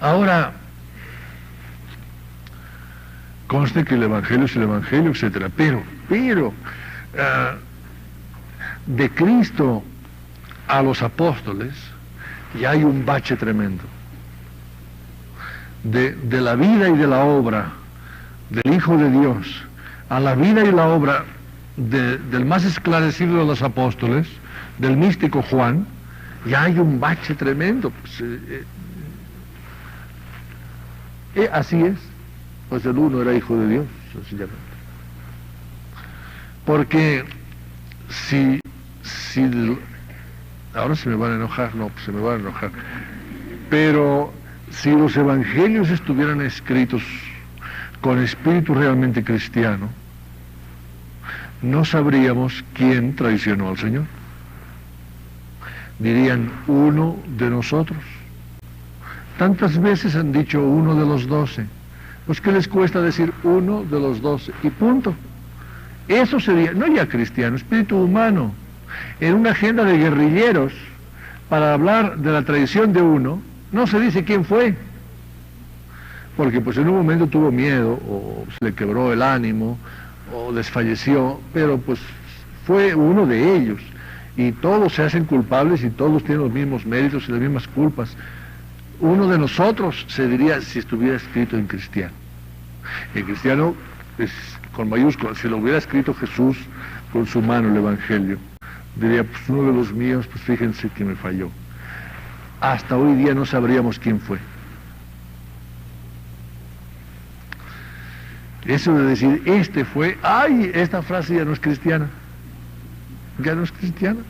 Ahora, conste que el Evangelio es el Evangelio, etcétera, pero de Cristo a los apóstoles ya hay un bache tremendo. De la vida y de la obra del Hijo de Dios a la vida y la obra del más esclarecido de los apóstoles, del místico Juan, ya hay un bache tremendo. Así es, pues el uno era hijo de Dios, sencillamente. Porque si ahora se me van a enojar, no, pues se me van a enojar, pero si los evangelios estuvieran escritos con espíritu realmente cristiano, no sabríamos quién traicionó al Señor. Dirían, uno de nosotros. Tantas veces han dicho uno de los 12. Pues ¿qué les cuesta decir uno de los 12? Y punto. Eso sería, no ya cristiano, espíritu humano. En una agenda de guerrilleros, para hablar de la traición de uno, no se dice quién fue. Porque pues en un momento tuvo miedo, o se le quebró el ánimo, o desfalleció, pero pues fue uno de ellos. Y todos se hacen culpables y todos tienen los mismos méritos y las mismas culpas. Uno de nosotros se diría si estuviera escrito en cristiano. El cristiano es con mayúsculas. Si lo hubiera escrito Jesús con su mano el Evangelio, diría, pues uno de los míos, pues fíjense que me falló. Hasta hoy día no sabríamos quién fue. Eso de decir, este fue, ¡ay! Esta frase ya no es cristiana. Ya no es cristiana.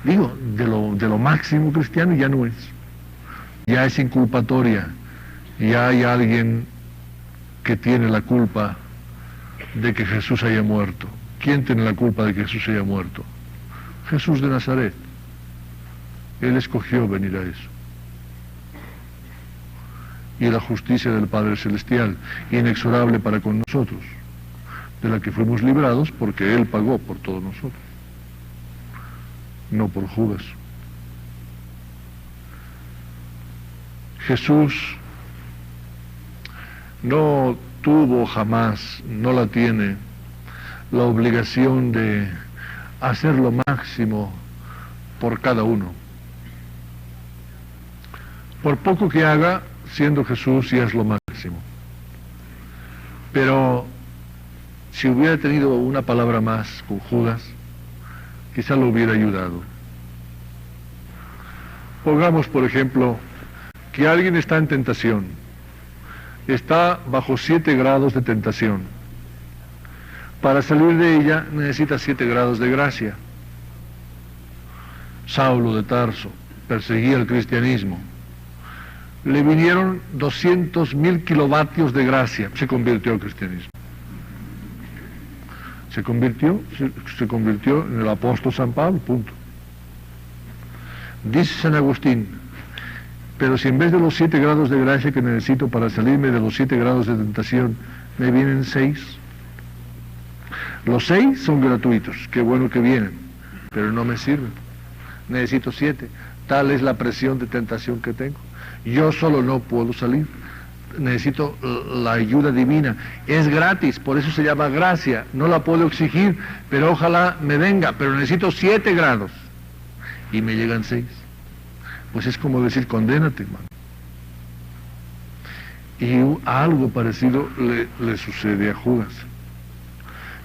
Digo, de lo máximo cristiano ya no es. Ya es inculpatoria. Ya hay alguien que tiene la culpa de que Jesús haya muerto. ¿Quién tiene la culpa de que Jesús haya muerto? Jesús de Nazaret. Él escogió venir a eso. Y la justicia del Padre Celestial, inexorable para con nosotros, de la que fuimos librados porque Él pagó por todos nosotros, no por Judas. Jesús no tuvo jamás, no la tiene, la obligación de hacer lo máximo por cada uno. Por poco que haga, siendo Jesús, ya es lo máximo. Pero si hubiera tenido una palabra más con Judas, quizá lo hubiera ayudado. Pongamos, por ejemplo, que alguien está en tentación, está bajo 7 grados de tentación. Para salir de ella necesita 7 grados de gracia. Saulo de Tarso perseguía el cristianismo. Le vinieron 200.000 kilovatios de gracia, se convirtió al cristianismo. Se convirtió en el apóstol San Pablo, punto. Dice San Agustín, pero si en vez de los 7 grados de gracia que necesito para salirme de los 7 grados de tentación, me vienen 6. Los 6 son gratuitos, qué bueno que vienen, pero no me sirven. Necesito 7. Tal es la presión de tentación que tengo. Yo solo no puedo salir. Necesito la ayuda divina. Es gratis, por eso se llama gracia. No la puedo exigir, pero ojalá me venga. Pero necesito 7 grados. Y me llegan 6. Pues es como decir, condénate, hermano. Y algo parecido le sucede a Judas.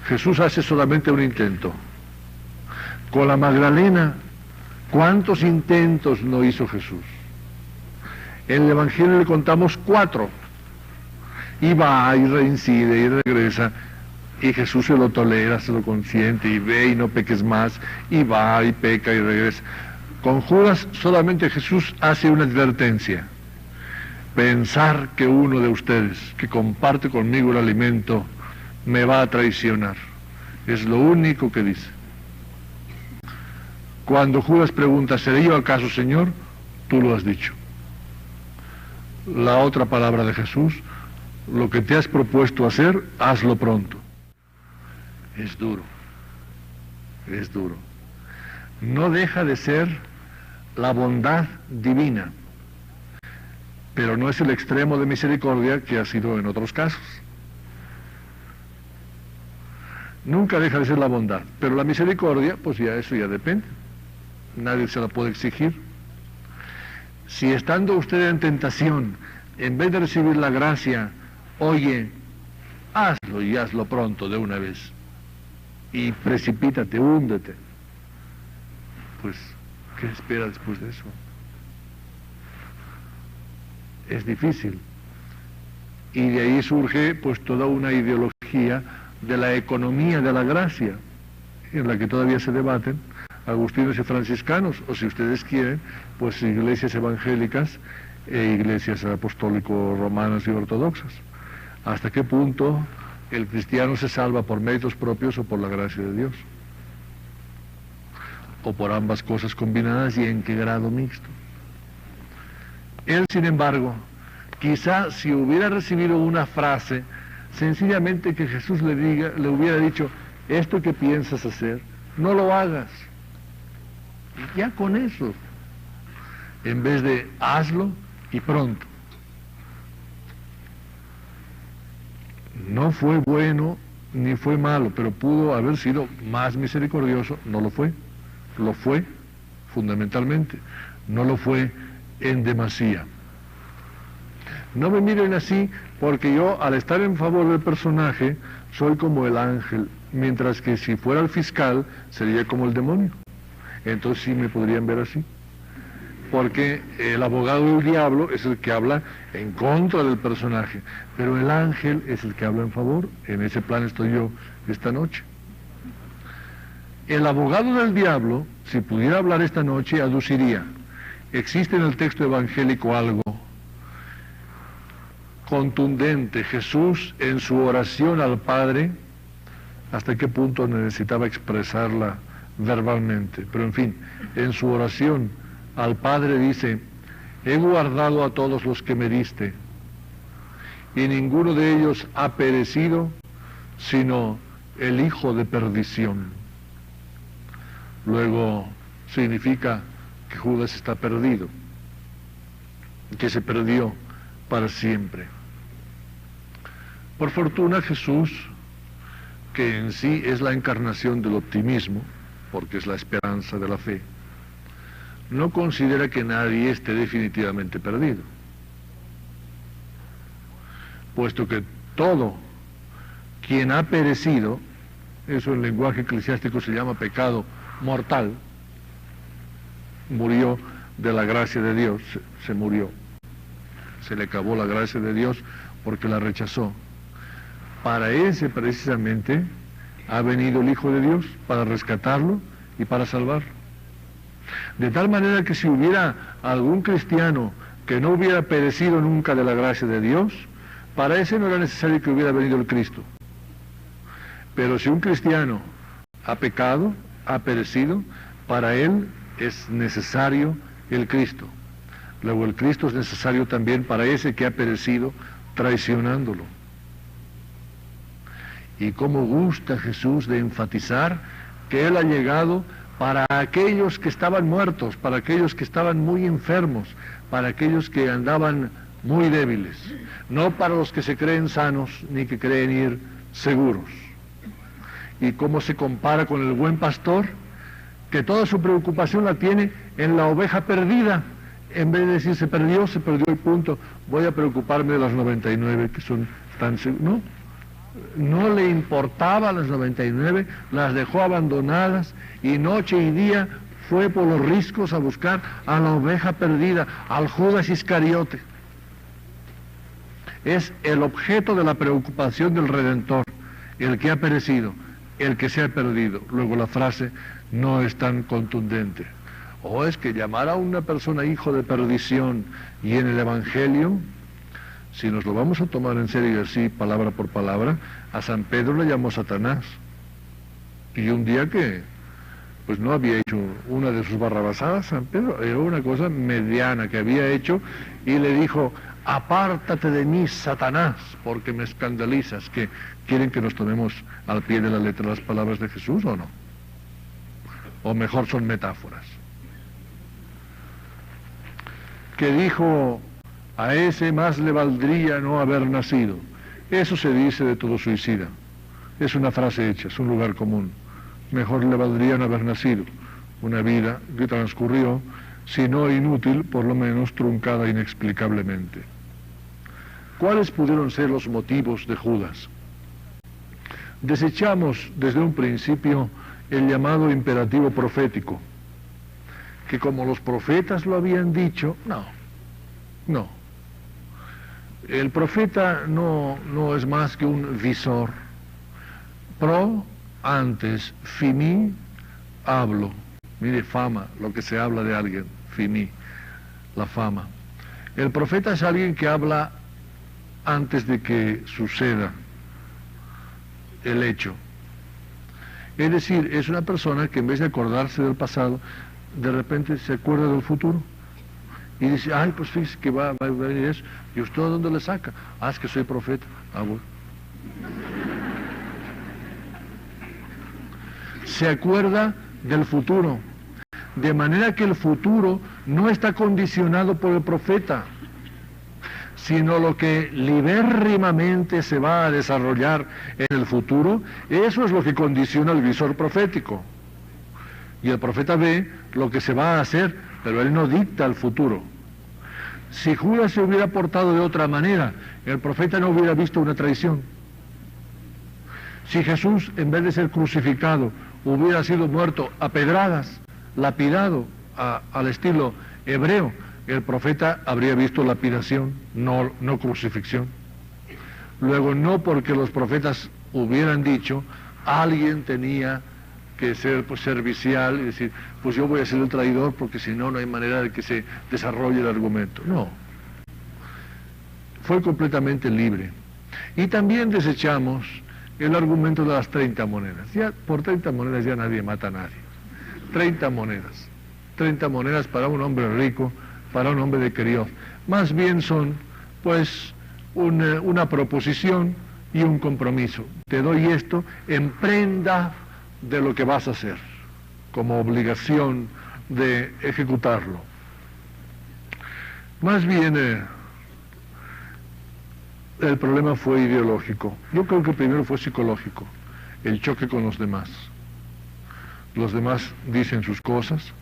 Jesús hace solamente un intento. Con la Magdalena, ¿cuántos intentos no hizo Jesús? En el Evangelio le contamos 4. Y va y reincide y regresa. Y Jesús se lo tolera, se lo consiente y ve y no peques más. Y va y peca y regresa. Con Judas solamente Jesús hace una advertencia. Pensar que uno de ustedes que comparte conmigo el alimento me va a traicionar. Es lo único que dice. Cuando Judas pregunta, ¿seré yo acaso, Señor? Tú lo has dicho. La otra palabra de Jesús, lo que te has propuesto hacer, hazlo pronto. Es duro. Es duro. No deja de ser la bondad divina. pero no es el extremo de misericordia que ha sido en otros casos. Nunca deja de ser la bondad, pero la misericordia, pues ya eso ya depende. Nadie se la puede exigir. Si estando usted en tentación, en vez de recibir la gracia, oye, hazlo y hazlo pronto de una vez, y precipítate, húndete, pues, ¿qué espera después de eso? Es difícil. Y de ahí surge pues toda una ideología de la economía de la gracia, en la que todavía se debaten agustinos y franciscanos, o si ustedes quieren, pues iglesias evangélicas e iglesias apostólico-romanas y ortodoxas. ¿Hasta qué punto el cristiano se salva por méritos propios o por la gracia de Dios? O por ambas cosas combinadas, y en qué grado mixto. Él, sin embargo, quizá si hubiera recibido una frase, sencillamente que Jesús le hubiera dicho, esto que piensas hacer, no lo hagas. Y ya con eso, en vez de hazlo y pronto. No fue bueno ni fue malo, pero pudo haber sido más misericordioso, no lo fue. Lo fue, fundamentalmente, no lo fue en demasía. No me miren así, porque yo, al estar en favor del personaje, soy como el ángel, mientras que si fuera el fiscal, sería como el demonio. Entonces sí me podrían ver así. Porque el abogado del diablo es el que habla en contra del personaje, pero el ángel es el que habla en favor. En ese plan estoy yo esta noche. El abogado del diablo, si pudiera hablar esta noche, aduciría, existe en el texto evangélico algo contundente. Jesús, en su oración al Padre, hasta qué punto necesitaba expresarla verbalmente, pero en fin, en su oración al Padre dice, he guardado a todos los que me diste, y ninguno de ellos ha perecido, sino el hijo de perdición. Luego significa que Judas está perdido, que se perdió para siempre. Por fortuna Jesús, que en sí es la encarnación del optimismo, porque es la esperanza de la fe, no considera que nadie esté definitivamente perdido, puesto que todo quien ha perecido, eso en lenguaje eclesiástico se llama pecado mortal, murió de la gracia de Dios, se murió, se le acabó la gracia de Dios porque la rechazó. Para ese precisamente ha venido el Hijo de Dios, para rescatarlo y para salvarlo. De tal manera que si hubiera algún cristiano que no hubiera perecido nunca de la gracia de Dios, para ese no era necesario que hubiera venido el Cristo. Pero si un cristiano ha pecado, ha perecido, para él es necesario el Cristo. Luego el Cristo es necesario también para ese que ha perecido traicionándolo. Y cómo gusta Jesús de enfatizar que Él ha llegado para aquellos que estaban muertos, para aquellos que estaban muy enfermos, para aquellos que andaban muy débiles, no para los que se creen sanos ni que creen ir seguros. Y cómo se compara con el buen pastor, que toda su preocupación la tiene en la oveja perdida. En vez de decir se perdió y punto, voy a preocuparme de las 99 que son tan seguras. No le importaba las 99, las dejó abandonadas y noche y día fue por los riscos a buscar a la oveja perdida, al Judas Iscariote. Es el objeto de la preocupación del Redentor, el que ha perecido, el que se ha perdido. Luego la frase no es tan contundente. O es que llamar a una persona hijo de perdición y en el Evangelio, si nos lo vamos a tomar en serio así, palabra por palabra, a San Pedro le llamó Satanás. Y un día que pues no había hecho una de sus barrabasadas, San Pedro, era una cosa mediana que había hecho, y le dijo, apártate de mí, Satanás, porque me escandalizas. ¿Que quieren que nos tomemos al pie de la letra las palabras de Jesús o no? O mejor son metáforas. Que dijo A ese más le valdría no haber nacido. Eso se dice de todo suicida. Es una frase hecha, es un lugar común. Mejor le valdría no haber nacido. Una vida que transcurrió, si no inútil, por lo menos truncada inexplicablemente. ¿Cuáles pudieron ser los motivos de Judas? Desechamos desde un principio el llamado imperativo profético, que como los profetas lo habían dicho, no. El profeta no es más que un visor. Pro, antes, finí, hablo. Mire, fama, lo que se habla de alguien, finí, la fama. El profeta es alguien que habla antes de que suceda el hecho. Es decir, es una persona que en vez de acordarse del pasado, de repente se acuerda del futuro. Y dice, ay, pues fíjese que va a venir eso. ¿Y usted de dónde le saca? Ah, es que soy profeta. Ah, bueno. Se acuerda del futuro. De manera que el futuro no está condicionado por el profeta, sino lo que libérrimamente se va a desarrollar en el futuro, eso es lo que condiciona el visor profético. Y el profeta ve lo que se va a hacer, pero él no dicta el futuro. Si Judas se hubiera portado de otra manera, el profeta no hubiera visto una traición. Si Jesús, en vez de ser crucificado, hubiera sido muerto a pedradas, lapidado al estilo hebreo, el profeta habría visto lapidación, no crucifixión. Luego, no porque los profetas hubieran dicho, alguien tenía que ser servicial y decir, pues yo voy a ser el traidor porque si no, no hay manera de que se desarrolle el argumento. No. Fue completamente libre. Y también desechamos el argumento de las 30 monedas. Ya por 30 monedas ya nadie mata a nadie. 30 monedas. 30 monedas para un hombre rico, para un hombre de Queriot. Más bien son, pues, una proposición y un compromiso. Te doy esto en prenda de lo que vas a hacer, como obligación de ejecutarlo. Más bien, el problema fue ideológico. Yo creo que primero fue psicológico, el choque con los demás. Los demás dicen sus cosas,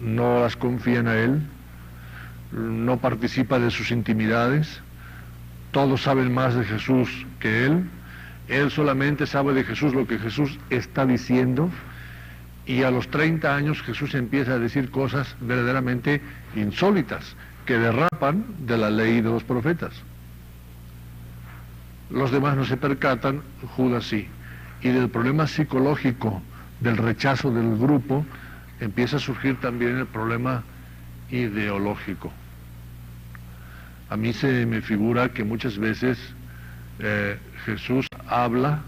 no las confían a él, no participa de sus intimidades, todos saben más de Jesús que él solamente sabe de Jesús lo que Jesús está diciendo, y a los 30 años Jesús empieza a decir cosas verdaderamente insólitas, que derrapan de la ley de los profetas. Los demás no se percatan, Judas sí. Y del problema psicológico, del rechazo del grupo, empieza a surgir también el problema ideológico. A mí se me figura que muchas veces Jesús habla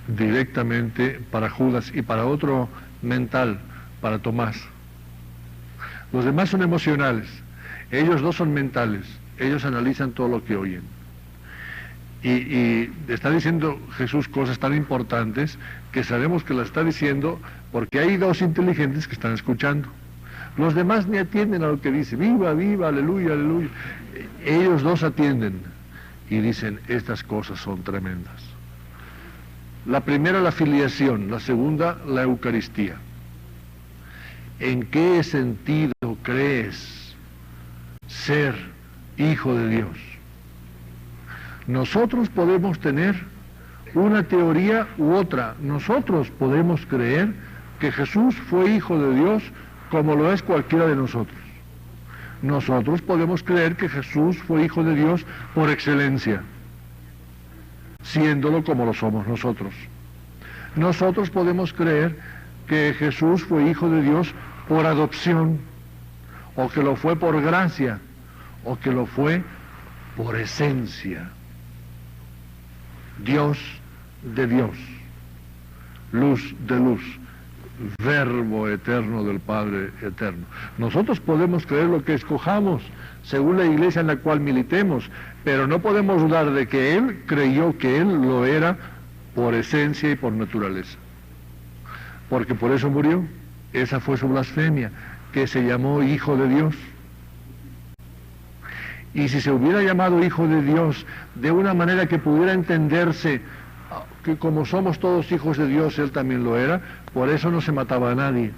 directamente para Judas y para otro mental, para Tomás. Los demás son emocionales, ellos dos son mentales, ellos analizan todo lo que oyen. Y está diciendo Jesús cosas tan importantes que sabemos que las está diciendo porque hay dos inteligentes que están escuchando. Los demás ni atienden a lo que dice, viva, viva, aleluya, aleluya. Ellos dos atienden y dicen, estas cosas son tremendas. La primera, la filiación; la segunda, la Eucaristía. ¿En qué sentido crees ser hijo de Dios? Nosotros podemos tener una teoría u otra. Nosotros podemos creer que Jesús fue hijo de Dios como lo es cualquiera de nosotros. Nosotros podemos creer que Jesús fue hijo de Dios por excelencia, siéndolo como lo somos nosotros. Nosotros podemos creer que Jesús fue hijo de Dios por adopción, o que lo fue por gracia, o que lo fue por esencia. Dios de Dios, luz de luz, verbo eterno del Padre eterno. Nosotros podemos creer lo que escojamos, según la iglesia en la cual militemos, pero no podemos dudar de que Él creyó que Él lo era por esencia y por naturaleza. Porque por eso murió. Esa fue su blasfemia, que se llamó Hijo de Dios. Y si se hubiera llamado Hijo de Dios de una manera que pudiera entenderse que como somos todos hijos de Dios, Él también lo era, por eso no se mataba a nadie.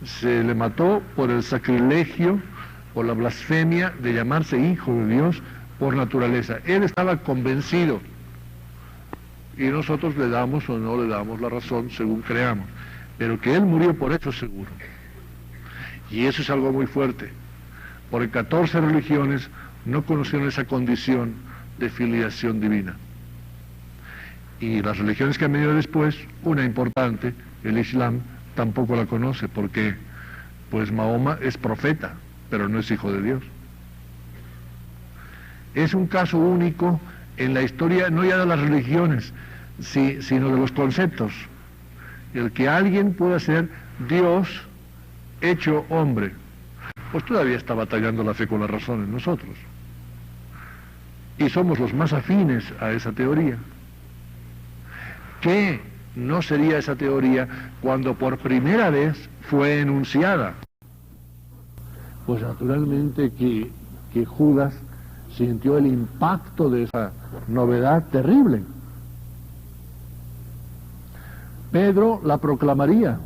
Se le mató por el sacrilegio, por la blasfemia de llamarse Hijo de Dios por naturaleza. Él estaba convencido y nosotros le damos o no le damos la razón según creamos, pero que Él murió por eso seguro. Y eso es algo muy fuerte, porque 14 religiones no conocieron esa condición de filiación divina. Y las religiones que han venido después, una importante, el Islam, tampoco la conoce, porque pues Mahoma es profeta, pero no es hijo de Dios. Es un caso único en la historia, no ya de las religiones, sino de los conceptos. El que alguien pueda ser Dios hecho hombre, pues todavía está batallando la fe con la razón en nosotros. Y somos los más afines a esa teoría. ¿Qué no sería esa teoría cuando por primera vez fue enunciada? Pues naturalmente que Judas sintió el impacto de esa novedad terrible. Pedro la proclamaría: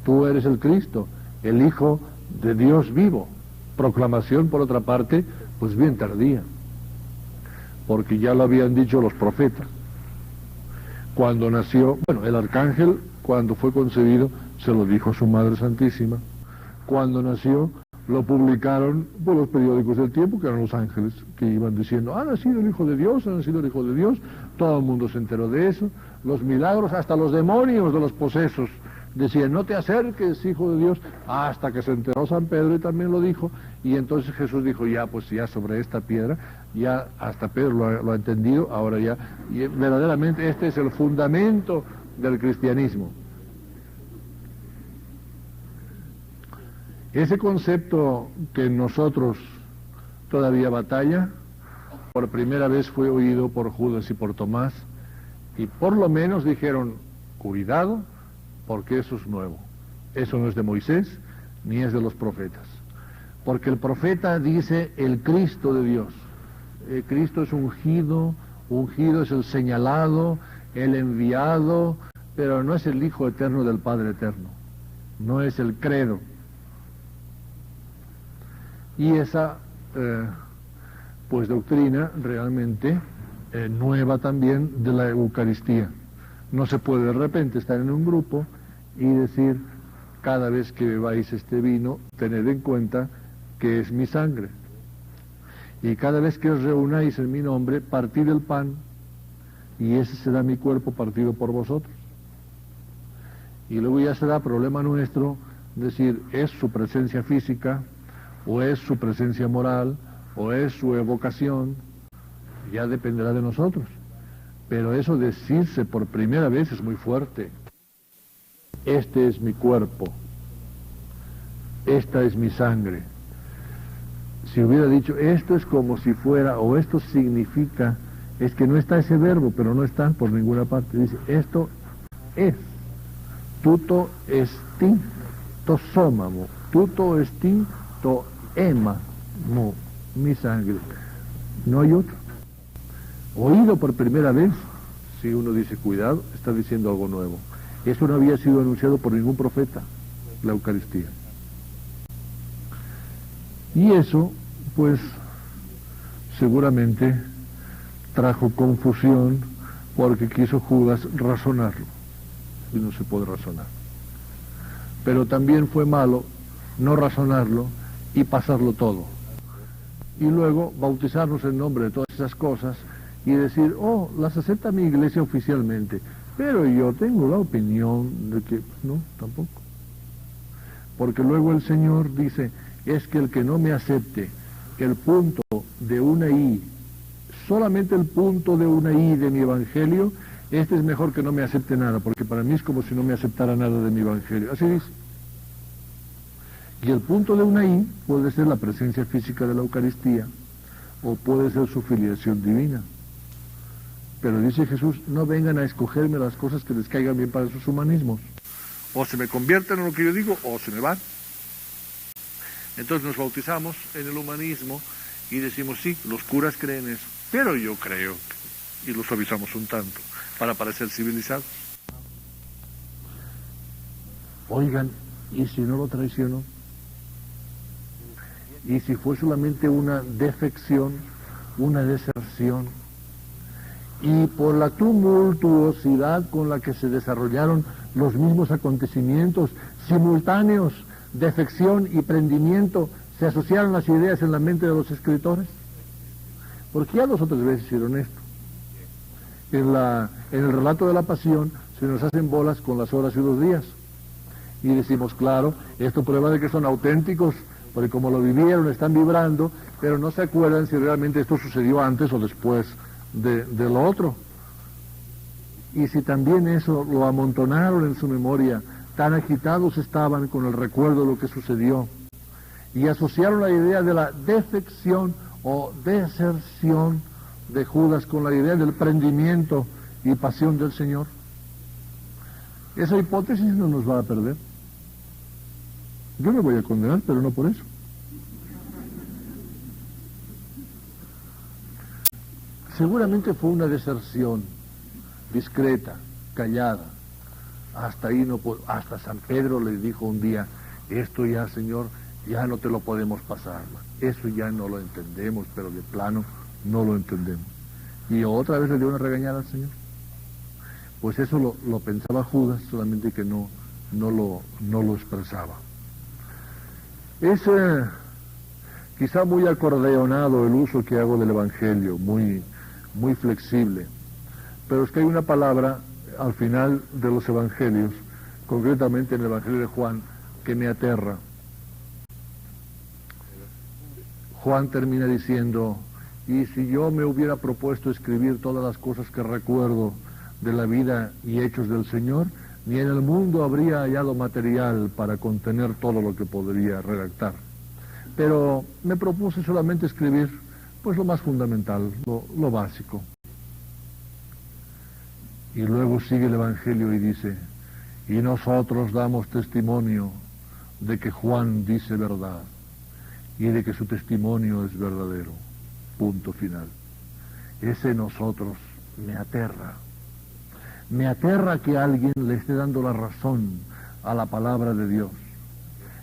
tú eres el Cristo, el Hijo de Dios vivo. Proclamación, por otra parte, pues bien tardía, porque ya lo habían dicho los profetas. Cuando nació, bueno, el arcángel, cuando fue concebido, se lo dijo a su Madre Santísima. Cuando nació, lo publicaron por los periódicos del tiempo, que eran los ángeles, que iban diciendo: ha nacido el Hijo de Dios, ha nacido el Hijo de Dios. Todo el mundo se enteró de eso. Los milagros, hasta los demonios de los posesos decían: no te acerques, Hijo de Dios, hasta que se enteró San Pedro y también lo dijo. Y entonces Jesús dijo: ya, pues ya sobre esta piedra, ya hasta Pedro lo ha entendido, ahora ya, y verdaderamente este es el fundamento del cristianismo. Ese concepto que en nosotros todavía batalla, por primera vez fue oído por Judas y por Tomás, y por lo menos dijeron: cuidado, porque eso es nuevo. Eso no es de Moisés, ni es de los profetas. Porque el profeta dice el Cristo de Dios. Cristo es ungido es el señalado, el enviado, pero no es el Hijo eterno del Padre eterno. No es el credo. Y esa pues doctrina realmente nueva también de la Eucaristía. No se puede de repente estar en un grupo y decir: cada vez que bebáis este vino, tened en cuenta que es mi sangre. Y cada vez que os reunáis en mi nombre, partid el pan, y ese será mi cuerpo partido por vosotros. Y luego ya será problema nuestro decir: es su presencia física, o es su presencia moral, o es su evocación. Ya dependerá de nosotros. Pero eso decirse por primera vez es muy fuerte. Este es mi cuerpo, esta es mi sangre. Si hubiera dicho esto es como si fuera, o esto significa, es que no está ese verbo, pero no está por ninguna parte. Dice: esto es, tuto esti to somamo, tuto esti to emamo, mi sangre. No hay otro. Oído por primera vez, si uno dice cuidado, está diciendo algo nuevo. Eso no había sido anunciado por ningún profeta, la Eucaristía. Y eso, pues, seguramente trajo confusión, porque quiso Judas razonarlo, y no se puede razonar. Pero también fue malo no razonarlo y pasarlo todo. Y luego bautizarnos en nombre de todas esas cosas y decir: oh, las acepta mi iglesia oficialmente, pero yo tengo la opinión de que no, tampoco. Porque luego el Señor dice: es que el que no me acepte el punto de una I, solamente el punto de una I de mi evangelio, este es mejor que no me acepte nada, porque para mí es como si no me aceptara nada de mi evangelio. Así dice. Y el punto de una I puede ser la presencia física de la Eucaristía, o puede ser su filiación divina. Pero dice Jesús: no vengan a escogerme las cosas que les caigan bien para sus humanismos. O se me convierten en lo que yo digo, o se me van. Entonces nos bautizamos en el humanismo y decimos, sí, los curas creen eso, pero yo creo, y lo suavizamos un tanto, para parecer civilizados. Oigan, ¿y si no lo traicionó? ¿Y si fue solamente una defección, una deserción? Y por la tumultuosidad con la que se desarrollaron los mismos acontecimientos simultáneos, defección y prendimiento, se asociaron las ideas en la mente de los escritores. Porque ya 2 o 3 veces hicieron esto. En el relato de la pasión se nos hacen bolas con las horas y los días. Y decimos, claro, esto prueba de que son auténticos, porque como lo vivieron, están vibrando, pero no se acuerdan si realmente esto sucedió antes o después de lo otro. Y si también eso lo amontonaron en su memoria, tan agitados estaban con el recuerdo de lo que sucedió, y asociaron la idea de la defección o deserción de Judas con la idea del prendimiento y pasión del Señor. Esa hipótesis no nos va a perder. Yo me voy a condenar, pero no por eso. Seguramente fue una deserción discreta, callada. Hasta ahí no puedo. Hasta San Pedro le dijo un día, esto ya, Señor, ya no te lo podemos pasar. Eso ya no lo entendemos, pero de plano no lo entendemos. Y otra vez le dio una regañada al Señor. Pues eso lo pensaba Judas, solamente que no lo expresaba. Es quizá muy acordeonado el uso que hago del Evangelio, muy flexible. Pero es que hay una palabra al final de los Evangelios, concretamente en el Evangelio de Juan, que me aterra. Juan termina diciendo, y si yo me hubiera propuesto escribir todas las cosas que recuerdo de la vida y hechos del Señor, ni en el mundo habría hallado material para contener todo lo que podría redactar. Pero me propuse solamente escribir, pues lo más fundamental, lo básico. Y luego sigue el Evangelio y dice, y nosotros damos testimonio de que Juan dice verdad y de que su testimonio es verdadero. Punto final. Ese nosotros me aterra. Me aterra que alguien le esté dando la razón a la palabra de Dios.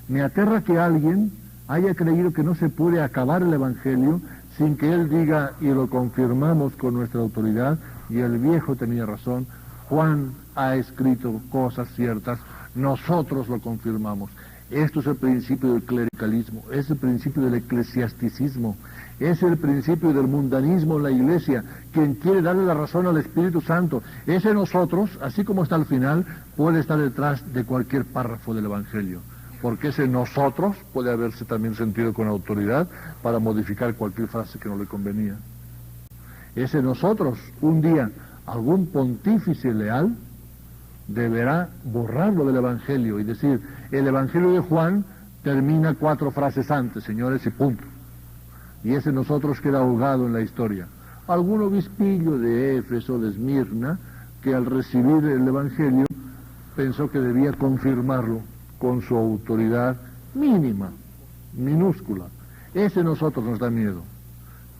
Me aterra que alguien haya creído que no se puede acabar el Evangelio sin que él diga, y lo confirmamos con nuestra autoridad, y el viejo tenía razón, Juan ha escrito cosas ciertas, nosotros lo confirmamos. Esto es el principio del clericalismo, es el principio del eclesiasticismo, es el principio del mundanismo en la iglesia, quien quiere darle la razón al Espíritu Santo. Ese nosotros, así como está al final, puede estar detrás de cualquier párrafo del Evangelio, porque ese nosotros puede haberse también sentido con autoridad para modificar cualquier frase que no le convenía. Ese nosotros, un día, algún pontífice leal deberá borrarlo del Evangelio y decir, el Evangelio de Juan termina 4 frases antes, señores, y punto. Y ese nosotros queda ahogado en la historia. Algún obispillo de Éfeso, de Esmirna, que al recibir el Evangelio pensó que debía confirmarlo con su autoridad mínima, minúscula. Ese nosotros nos da miedo.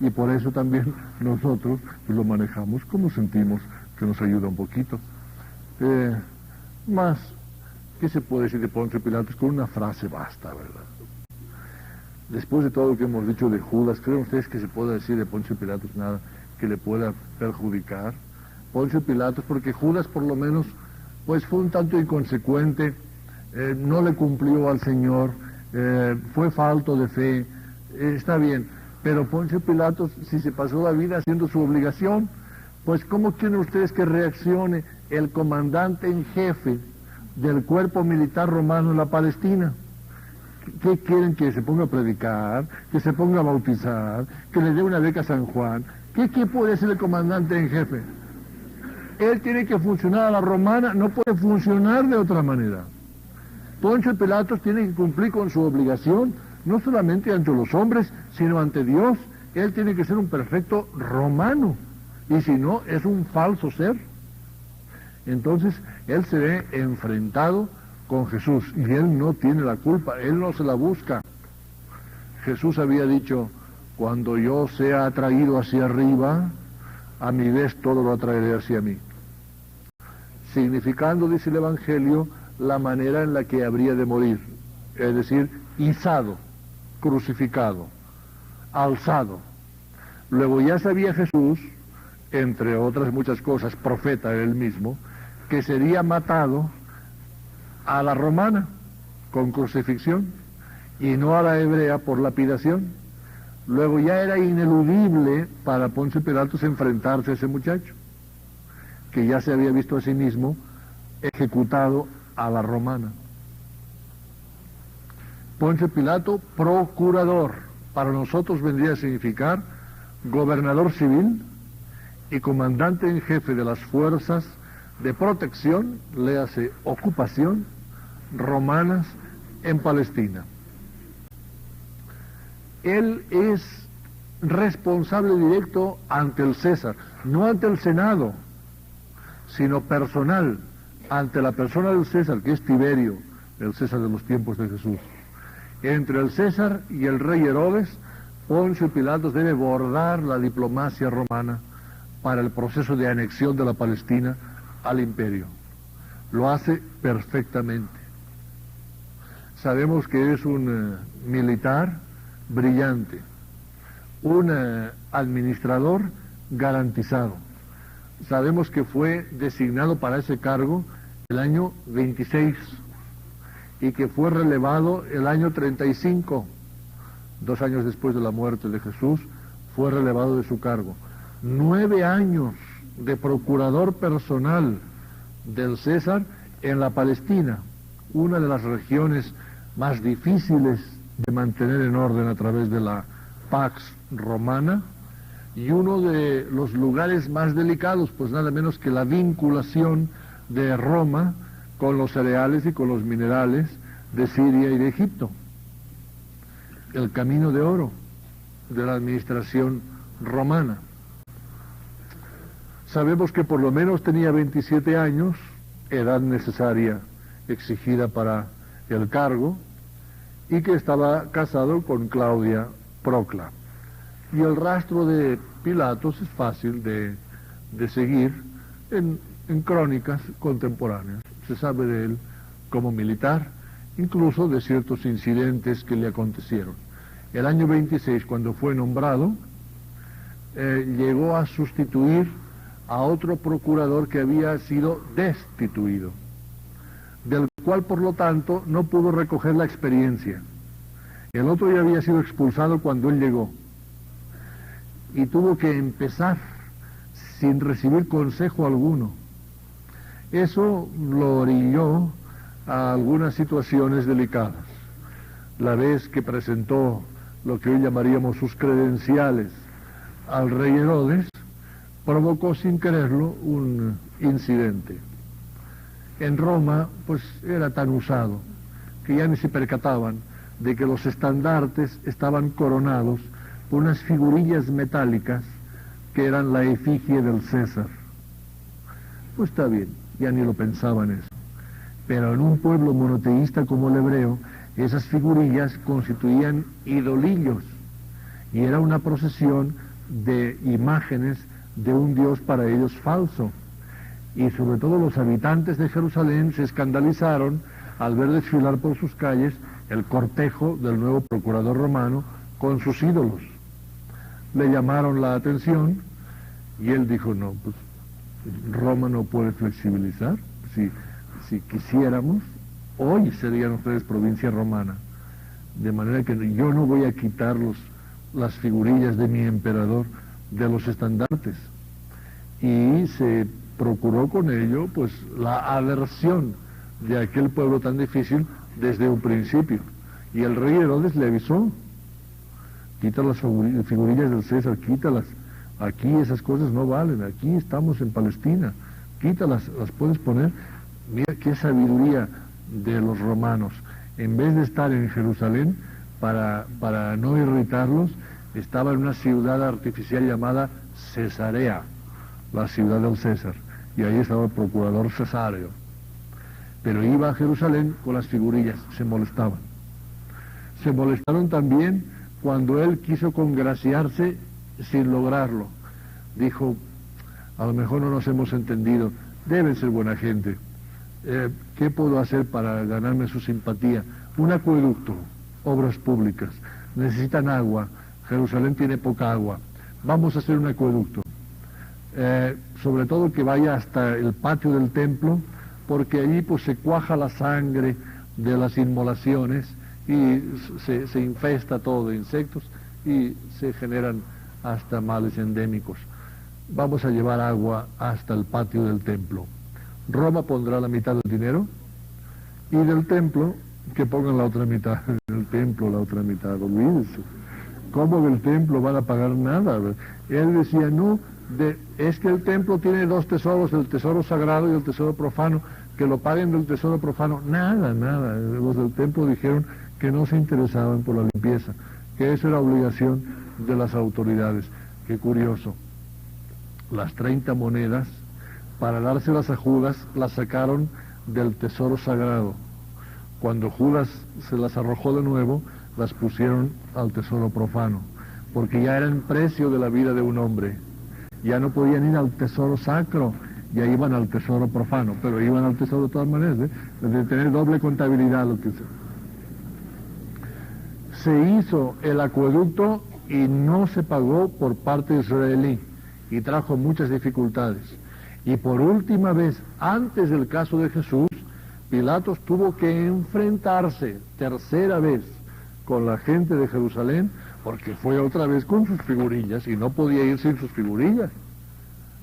Y por eso también nosotros lo manejamos como sentimos que nos ayuda un poquito. Más, ¿qué se puede decir de Poncio Pilatos? Con una frase basta, ¿verdad? Después de todo lo que hemos dicho de Judas, ¿creen ustedes que se puede decir de Poncio Pilatos nada que le pueda perjudicar? Poncio Pilatos, porque Judas por lo menos, pues fue un tanto inconsecuente, no le cumplió al Señor, fue falto de fe, está bien, pero Poncio Pilatos, si se pasó la vida haciendo su obligación, pues ¿cómo quieren ustedes que reaccione el comandante en jefe del cuerpo militar romano en la Palestina? ¿Qué quieren? ¿Que se ponga a predicar? ¿Que se ponga a bautizar? ¿Que le dé una beca a San Juan? ¿Qué puede ser el comandante en jefe? Él tiene que funcionar a la romana, no puede funcionar de otra manera. Poncio Pilatos tiene que cumplir con su obligación, no solamente ante los hombres, sino ante Dios. Él tiene que ser un perfecto romano, y si no, es un falso ser. Entonces, él se ve enfrentado con Jesús, y él no tiene la culpa, él no se la busca. Jesús había dicho, cuando yo sea atraído hacia arriba, a mi vez todo lo atraeré hacia mí. Significando, dice el Evangelio, la manera en la que habría de morir, es decir, izado, crucificado, alzado. Luego ya sabía Jesús, entre otras muchas cosas, profeta él mismo, que sería matado a la romana, con crucifixión, y no a la hebrea por lapidación. Luego ya era ineludible para Poncio Pilatos enfrentarse a ese muchacho, que ya se había visto a sí mismo ejecutado a la romana. Poncio Pilato, procurador, para nosotros vendría a significar gobernador civil y comandante en jefe de las fuerzas de protección, léase ocupación, romanas en Palestina. Él es responsable directo ante el César, no ante el Senado, sino personal, ante la persona del César, que es Tiberio, el César de los tiempos de Jesús. Entre el César y el rey Herodes, Poncio Pilatos debe bordar la diplomacia romana para el proceso de anexión de la Palestina al imperio. Lo hace perfectamente. Sabemos que es un militar brillante, un administrador garantizado. Sabemos que fue designado para ese cargo el año 26 y que fue relevado el año 35, 2 años después de la muerte de Jesús, fue relevado de su cargo. 9 años de procurador personal del César en la Palestina, una de las regiones más difíciles de mantener en orden a través de la Pax Romana, y uno de los lugares más delicados, pues nada menos que la vinculación de Roma con los cereales y con los minerales de Siria y de Egipto. El camino de oro de la administración romana. Sabemos que por lo menos tenía 27 años, edad necesaria exigida para el cargo, y que estaba casado con Claudia Procla. Y el rastro de Pilatos es fácil de seguir en crónicas contemporáneas. Se sabe de él como militar, incluso de ciertos incidentes que le acontecieron. El año 26, cuando fue nombrado, llegó a sustituir a otro procurador que había sido destituido, del cual por lo tanto no pudo recoger la experiencia. El otro ya había sido expulsado cuando él llegó y tuvo que empezar sin recibir consejo alguno. Eso lo orilló a algunas situaciones delicadas. La vez que presentó lo que hoy llamaríamos sus credenciales al rey Herodes, provocó sin quererlo un incidente. En Roma, pues era tan usado que ya ni se percataban de que los estandartes estaban coronados por unas figurillas metálicas que eran la efigie del César. Pues está bien, ya ni lo pensaban eso. Pero en un pueblo monoteísta como el hebreo, esas figurillas constituían idolillos, y era una procesión de imágenes de un Dios para ellos falso. Y sobre todo los habitantes de Jerusalén se escandalizaron al ver desfilar por sus calles el cortejo del nuevo procurador romano con sus ídolos. Le llamaron la atención y él dijo, no, pues Roma no puede flexibilizar. Si quisiéramos, hoy serían ustedes provincia romana. De manera que yo no voy a quitar las figurillas de mi emperador de los estandartes. Y se procuró con ello pues la aversión de aquel pueblo tan difícil desde un principio. Y el rey Herodes le avisó, quita las figurillas del César, quítalas, aquí esas cosas no valen, aquí estamos en Palestina, quítalas, las puedes poner. Mira qué sabiduría de los romanos. En vez de estar en Jerusalén, para no irritarlos, estaba en una ciudad artificial llamada Cesarea, la ciudad del César, y ahí estaba el procurador Cesáreo. Pero iba a Jerusalén con las figurillas, se molestaban. Se molestaron también cuando él quiso congraciarse sin lograrlo. Dijo, a lo mejor no nos hemos entendido, deben ser buena gente. ¿Qué puedo hacer para ganarme su simpatía? Un acueducto, obras públicas, necesitan agua, Jerusalén tiene poca agua, vamos a hacer un acueducto. Sobre todo que vaya hasta el patio del templo, porque allí pues se cuaja la sangre de las inmolaciones y se infesta todo de insectos y se generan hasta males endémicos. Vamos a llevar agua hasta el patio del templo. Roma pondrá la mitad del dinero y del templo que pongan la otra mitad. Del templo la otra mitad, olvídense. ¿Cómo del templo van a pagar nada? Él decía, no, es que el templo tiene dos tesoros, el tesoro sagrado y el tesoro profano, que lo paguen del tesoro profano. Nada. Los del templo dijeron que no se interesaban por la limpieza, que eso era obligación de las autoridades. Qué curioso. Las 30 monedas, para dárselas a Judas, las sacaron del tesoro sagrado. Cuando Judas se las arrojó de nuevo, las pusieron al tesoro profano, porque ya eran precio de la vida de un hombre. Ya no podían ir al tesoro sacro, ya iban al tesoro profano, pero iban al tesoro de todas maneras, de tener doble contabilidad, lo que sea. Se hizo el acueducto y no se pagó por parte israelí, y trajo muchas dificultades. Y por última vez, antes del caso de Jesús, Pilatos tuvo que enfrentarse, tercera vez, con la gente de Jerusalén, porque fue otra vez con sus figurillas, y no podía ir sin sus figurillas.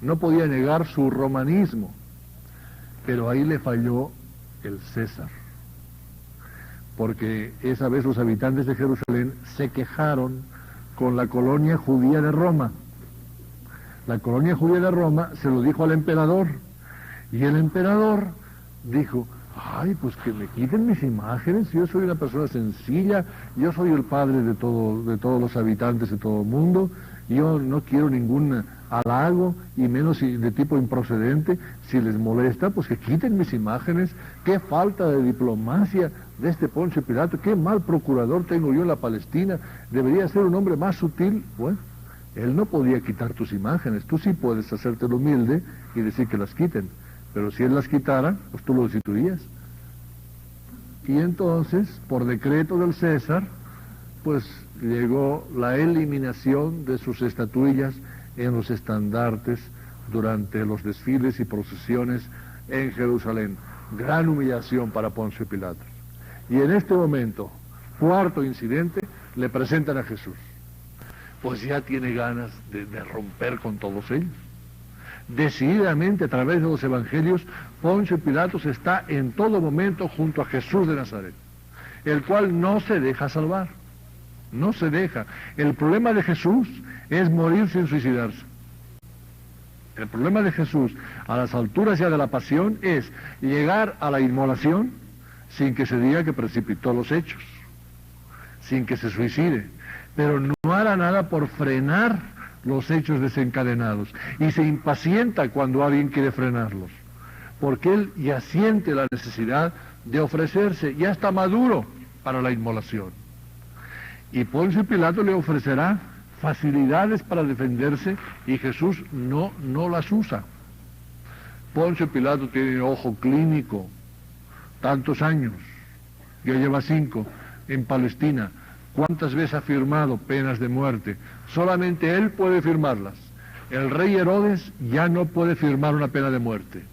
No podía negar su romanismo. Pero ahí le falló el César. Porque esa vez los habitantes de Jerusalén se quejaron con la colonia judía de Roma. La colonia judía de Roma se lo dijo al emperador, y el emperador dijo, ay, pues que me quiten mis imágenes, yo soy una persona sencilla, yo soy el padre de todos los habitantes de todo el mundo, yo no quiero ningún halago, y menos de tipo improcedente. Si les molesta, pues que quiten mis imágenes. Qué falta de diplomacia de este Poncio Pilato, qué mal procurador tengo yo en la Palestina, debería ser un hombre más sutil. Bueno, él no podía quitar tus imágenes, tú sí puedes hacerte el humilde y decir que las quiten, pero si él las quitara, pues tú lo destituirías. Y entonces, por decreto del César, pues llegó la eliminación de sus estatuillas en los estandartes durante los desfiles y procesiones en Jerusalén. Gran humillación para Poncio Pilatos. Y en este momento, cuarto incidente, le presentan a Jesús. Pues ya tiene ganas de romper con todos ellos. Decididamente, a través de los evangelios, Poncio Pilatos está en todo momento junto a Jesús de Nazaret, el cual no se deja salvar, no se deja. El problema de Jesús es morir sin suicidarse. El problema de Jesús, a las alturas ya de la pasión, es llegar a la inmolación sin que se diga que precipitó los hechos, sin que se suicide, pero no hará nada por frenar los hechos desencadenados, y se impacienta cuando alguien quiere frenarlos, porque él ya siente la necesidad de ofrecerse, ya está maduro para la inmolación. Y Poncio Pilato le ofrecerá facilidades para defenderse, y Jesús no las usa. Poncio Pilato tiene ojo clínico, tantos años, ya lleva 5 en Palestina. ¿Cuántas veces ha firmado penas de muerte? Solamente él puede firmarlas. El rey Herodes ya no puede firmar una pena de muerte.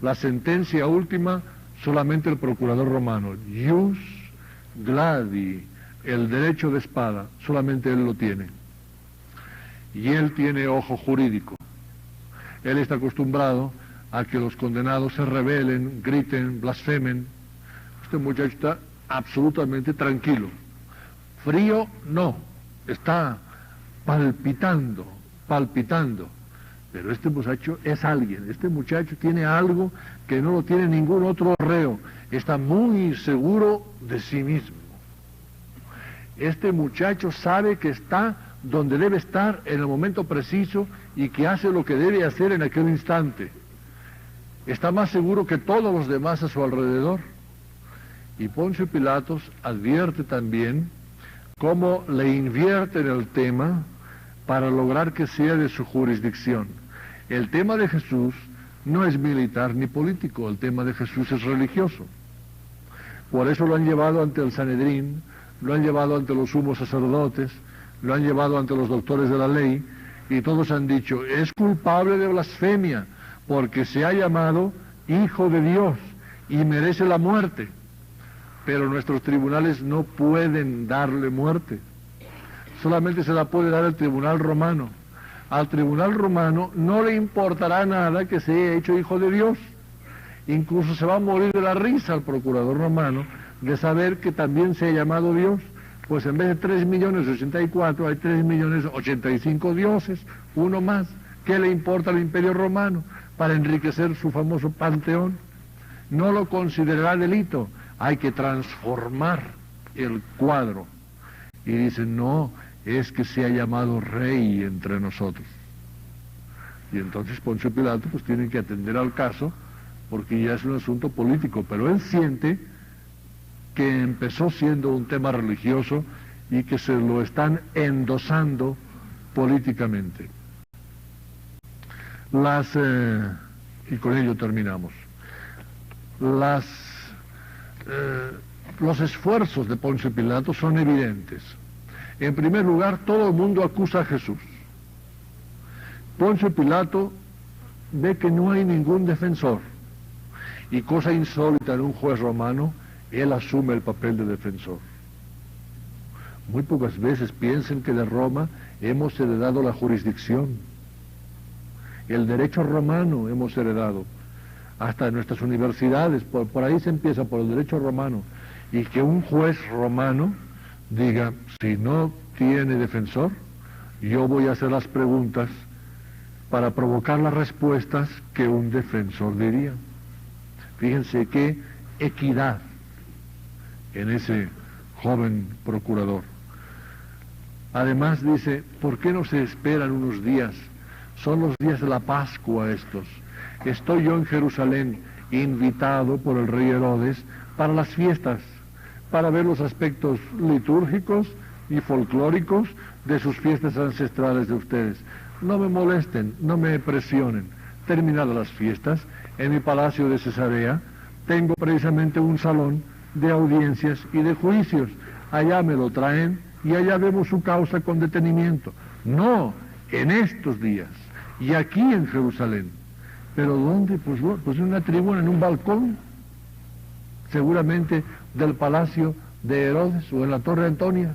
La sentencia última, solamente el procurador romano. Ius gladi, el derecho de espada, solamente él lo tiene. Y él tiene ojo jurídico. Él está acostumbrado a que los condenados se rebelen, griten, blasfemen. Este muchacho está absolutamente tranquilo. Frío, no, está palpitando, pero este muchacho es alguien, este muchacho tiene algo que no lo tiene ningún otro reo, está muy seguro de sí mismo. Este muchacho sabe que está donde debe estar en el momento preciso y que hace lo que debe hacer en aquel instante. Está más seguro que todos los demás a su alrededor. Y Poncio Pilatos advierte también cómo le invierten el tema para lograr que sea de su jurisdicción. El tema de Jesús no es militar ni político, el tema de Jesús es religioso. Por eso lo han llevado ante el Sanedrín, lo han llevado ante los sumos sacerdotes, lo han llevado ante los doctores de la ley, y todos han dicho, es culpable de blasfemia, porque se ha llamado Hijo de Dios, y merece la muerte. Pero nuestros tribunales no pueden darle muerte. Solamente se la puede dar el tribunal romano. Al tribunal romano no le importará nada que se haya hecho Hijo de Dios. Incluso se va a morir de la risa al procurador romano de saber que también se ha llamado Dios. Pues en vez de 3.084.000 hay 3.085.000 dioses, uno más. ¿Qué le importa al Imperio Romano para enriquecer su famoso panteón? No lo considerará delito. Hay que transformar el cuadro. Y dicen, no, es que se ha llamado rey entre nosotros. Y entonces Poncio Pilato pues tiene que atender al caso, porque ya es un asunto político, pero él siente que empezó siendo un tema religioso y que se lo están endosando políticamente. Y con ello terminamos. Los esfuerzos de Poncio Pilato son evidentes. En primer lugar, todo el mundo acusa a Jesús. Poncio Pilato ve que no hay ningún defensor, y cosa insólita en un juez romano, él asume el papel de defensor. Muy pocas veces piensen que de Roma hemos heredado la jurisdicción. El derecho romano hemos heredado. Hasta en nuestras universidades, por ahí se empieza por el derecho romano. Y que un juez romano diga, si no tiene defensor, yo voy a hacer las preguntas para provocar las respuestas que un defensor diría. Fíjense qué equidad en ese joven procurador. Además dice, ¿por qué no se esperan unos días? Son los días de la Pascua estos. Estoy yo en Jerusalén, invitado por el rey Herodes para las fiestas, para ver los aspectos litúrgicos y folclóricos de sus fiestas ancestrales de ustedes. No me molesten, no me presionen. Terminadas las fiestas, en mi palacio de Cesarea tengo precisamente un salón de audiencias y de juicios. Allá me lo traen y allá vemos su causa con detenimiento. No, en estos días y aquí en Jerusalén. ¿Pero dónde? Pues en una tribuna, en un balcón, seguramente del palacio de Herodes o en la Torre Antonia.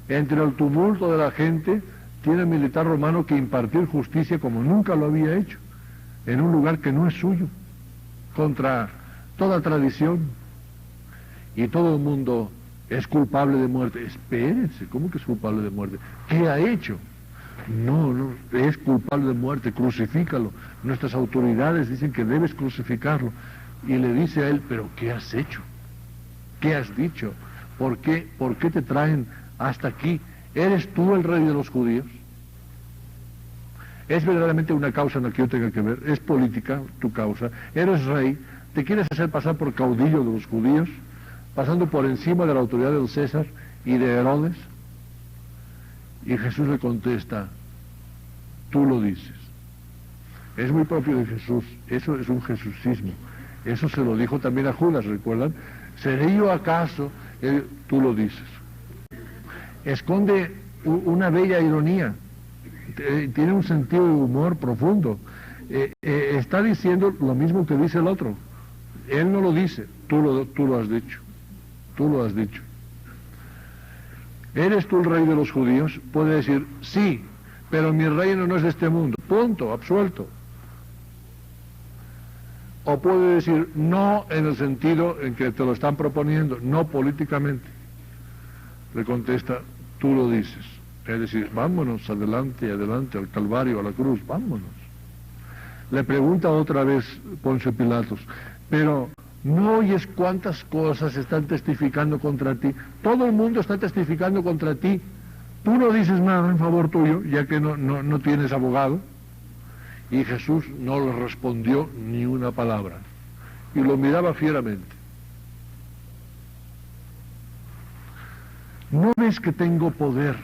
Entre el tumulto de la gente tiene el militar romano que impartir justicia como nunca lo había hecho, en un lugar que no es suyo, contra toda tradición, y todo el mundo es culpable de muerte. Espérense, ¿cómo que es culpable de muerte? ¿Qué ha hecho? No, es culpable de muerte, crucifícalo. Nuestras autoridades dicen que debes crucificarlo. Y le dice a él, ¿pero qué has hecho? ¿Qué has dicho? ¿Por qué te traen hasta aquí? ¿Eres tú el rey de los judíos? Es verdaderamente una causa en la que yo tenga que ver, es política tu causa. Eres rey, te quieres hacer pasar por caudillo de los judíos, pasando por encima de la autoridad del César y de Herodes. Y Jesús le contesta, tú lo dices. Es muy propio de Jesús, eso es un jesucismo. Eso se lo dijo también a Judas, ¿recuerdan? ¿Seré yo acaso? Tú lo dices. Esconde una bella ironía, tiene un sentido de humor profundo. Está diciendo lo mismo que dice el otro. Él no lo dice, tú lo has dicho. Tú lo has dicho. ¿Eres tú el rey de los judíos? Puede decir, sí, pero mi reino no es de este mundo. Punto, absuelto. O puede decir, no en el sentido en que te lo están proponiendo, no políticamente. Le contesta, tú lo dices. Es decir, vámonos adelante, adelante, al Calvario, a la cruz, vámonos. Le pregunta otra vez Poncio Pilatos, pero ¿no oyes cuántas cosas están testificando contra ti? Todo el mundo está testificando contra ti. Tú no dices nada en favor tuyo, ya que no tienes abogado. Y Jesús no le respondió ni una palabra. Y lo miraba fieramente. ¿No ves que tengo poder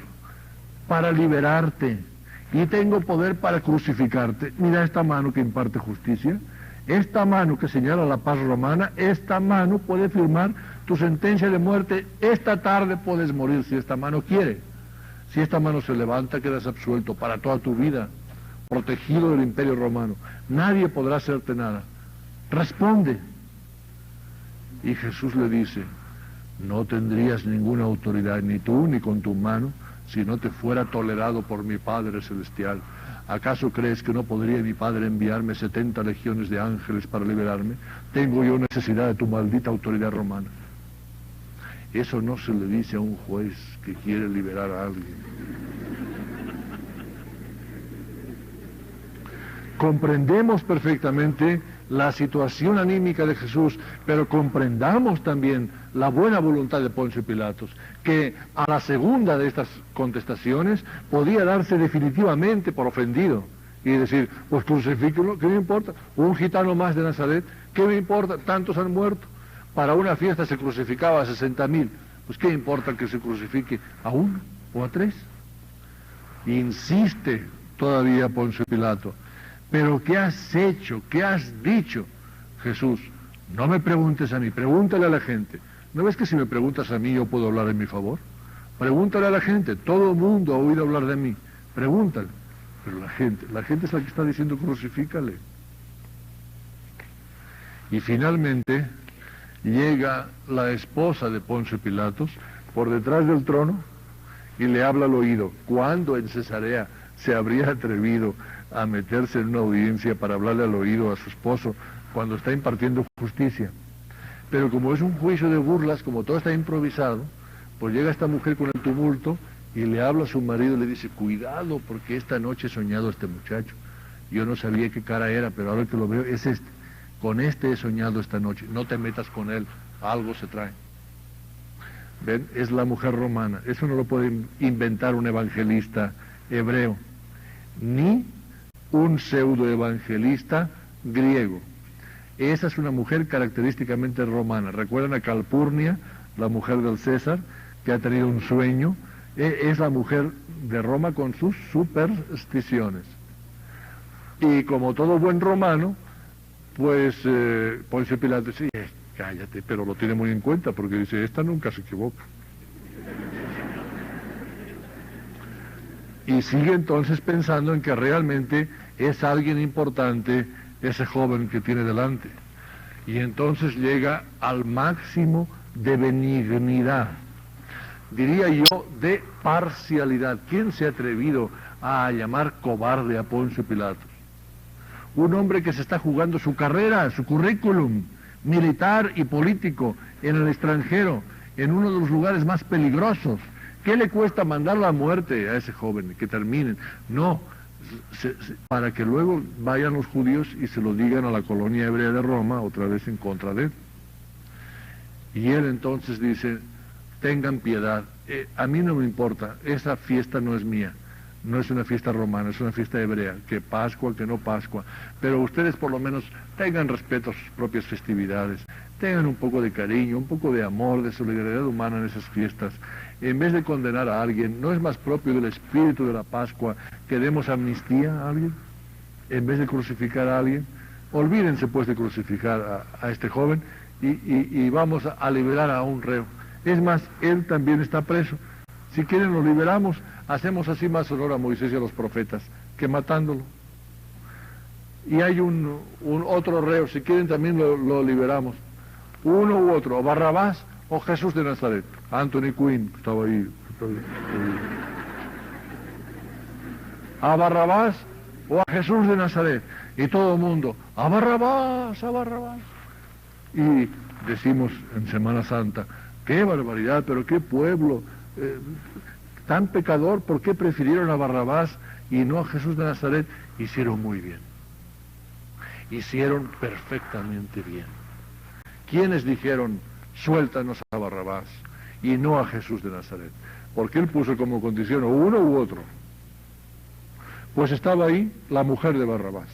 para liberarte y tengo poder para crucificarte? Mira esta mano que imparte justicia, esta mano que señala la paz romana, esta mano puede firmar tu sentencia de muerte. Esta tarde puedes morir si esta mano quiere. Si esta mano se levanta, quedas absuelto para toda tu vida, protegido del imperio romano. Nadie podrá hacerte nada. Responde. Y Jesús le dice, no tendrías ninguna autoridad, ni tú ni con tu mano, si no te fuera tolerado por mi Padre Celestial. ¿Acaso crees que no podría mi Padre enviarme 70 legiones de ángeles para liberarme? ¿Tengo yo necesidad de tu maldita autoridad romana? Eso no se le dice a un juez que quiere liberar a alguien. Comprendemos perfectamente la situación anímica de Jesús, pero comprendamos también la buena voluntad de Poncio Pilatos, que a la segunda de estas contestaciones podía darse definitivamente por ofendido y decir, pues crucifíquenlo, ¿qué me importa? Un gitano más de Nazaret, ¿qué me importa? Tantos han muerto. Para una fiesta se crucificaba a 60,000, pues ¿qué importa que se crucifique a uno o a 3? Insiste todavía Poncio Pilato. ¿Pero qué has hecho? ¿Qué has dicho? Jesús, no me preguntes a mí, pregúntale a la gente. ¿No ves que si me preguntas a mí yo puedo hablar en mi favor? Pregúntale a la gente, todo el mundo ha oído hablar de mí. Pregúntale. Pero la gente es la que está diciendo crucifícale. Y finalmente llega la esposa de Poncio Pilatos por detrás del trono y le habla al oído. ¿Cuándo en Cesarea se habría atrevido a meterse en una audiencia para hablarle al oído a su esposo cuando está impartiendo justicia? Pero como es un juicio de burlas, como todo está improvisado, pues llega esta mujer con el tumulto y le habla a su marido y le dice, cuidado porque esta noche he soñado a este muchacho. Yo no sabía qué cara era, pero ahora que lo veo es este. Con este he soñado esta noche, no te metas con él, algo se trae. ¿Ven? Es la mujer romana. Eso no lo puede inventar un evangelista hebreo, ni un pseudoevangelista griego. Esa es una mujer característicamente romana. ¿Recuerdan a Calpurnia, la mujer del César, que ha tenido un sueño? Es la mujer de Roma con sus supersticiones. Y como todo buen romano, pues Poncio Pilato dice, cállate, pero lo tiene muy en cuenta, porque dice, esta nunca se equivoca. Y sigue entonces pensando en que realmente es alguien importante ese joven que tiene delante. Y entonces llega al máximo de benignidad, diría yo, de parcialidad. ¿Quién se ha atrevido a llamar cobarde a Poncio Pilatos? Un hombre que se está jugando su carrera, su currículum militar y político en el extranjero, en uno de los lugares más peligrosos. ¿Qué le cuesta mandar la muerte a ese joven, que terminen? No, para que luego vayan los judíos y se lo digan a la colonia hebrea de Roma, otra vez en contra de él. Y él entonces dice, tengan piedad, a mí no me importa, esa fiesta no es mía, no es una fiesta romana, es una fiesta hebrea, que Pascua, que no Pascua, pero ustedes por lo menos tengan respeto a sus propias festividades, tengan un poco de cariño, un poco de amor, de solidaridad humana en esas fiestas. En vez de condenar a alguien, ¿no es más propio del espíritu de la Pascua que demos amnistía a alguien? En vez de crucificar a alguien, olvídense pues de crucificar a este joven y vamos a liberar a un reo. Es más, él también está preso. Si quieren lo liberamos, hacemos así más honor a Moisés y a los profetas que matándolo. Y hay un otro reo, si quieren también lo liberamos. Uno u otro, o Barrabás o Jesús de Nazaret. Anthony Quinn estaba ahí. A Barrabás o a Jesús de Nazaret. Y todo el mundo, a Barrabás, a Barrabás. Y decimos en Semana Santa, qué barbaridad, pero qué pueblo tan pecador, ¿por qué prefirieron a Barrabás y no a Jesús de Nazaret? Hicieron muy bien. Hicieron perfectamente bien. ¿Quiénes dijeron, suéltanos a Barrabás y no a Jesús de Nazaret? Porque él puso como condición o uno u otro. Pues estaba ahí la mujer de Barrabás.